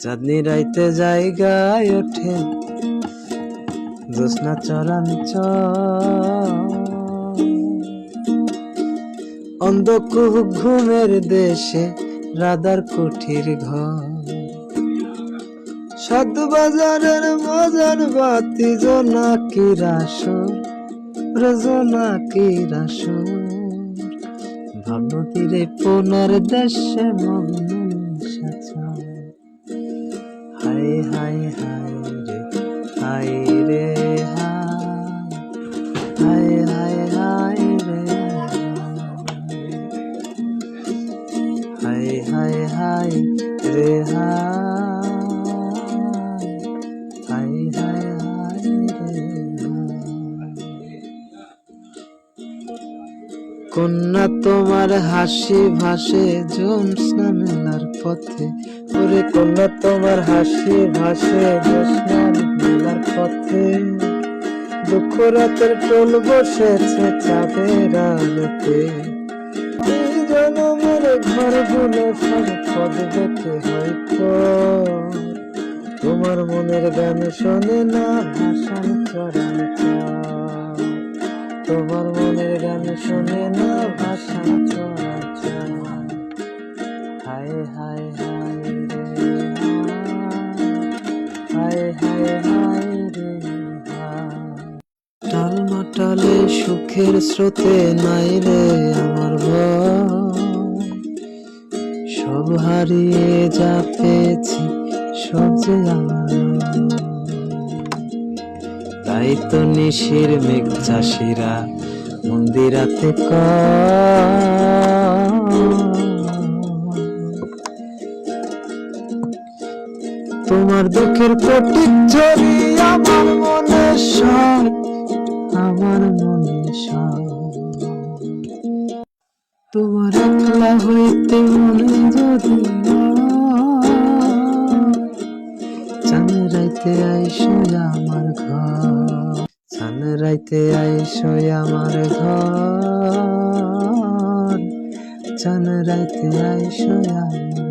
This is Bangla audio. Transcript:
চাঁদনি রাইতে জায়গায় ওঠে জ্যোৎস্না চরাঞ্চল, অন্ধকূপ ঘুমের দেশে রাধার কুঠির ঘর, সাত বাজারের মজার বাতি জোনাকি রাসর, জোনাকি রাসর, ভাবনদীর পুনার দেশে মগ্ন নিশাচর। হায় হায় হায় রে হায় রে হায় হায় হায় রে হায় হায় হায় রে হায় হায় হায় রে। কন্যা তোমার হাসি ভাসে জ্যোৎস্না মেলার পথে, ওরে কন্যা তোমার হাসি ভাসে জ্যোৎস্না মেলার পথে, দুঃখ রাতের টোল বসেছে চাঁদের আলোতে, এই জনমের ঘরগুলো সব পদ দেখে হয়তো তোমার মনের গান শোনে না ভাষার চরাঞ্চল, তোমার মনের গান শোনে না ভাষার চরাঞ্চল। হায় হায় হায় রে হায় হায় হায় রে টাল মাটালে সুখের স্রোতে নাই রে আমার ভয়, সব হারিয়ে যা পেয়েছি সব যে আমার, তাই তো নিশির মেঘ চাষিরা মন্দিরাতে তোমার দুঃখের প্রতীক ঝরি আমার মনে সব, আমার মনে সব, তোমার একলা হইতে মনে যদি চাঁদ রাইতে আইসো আমার ঘর, চাঁদ রাইতে আইসো আমার ঘর, চাঁদ রাইতে আইসো আমার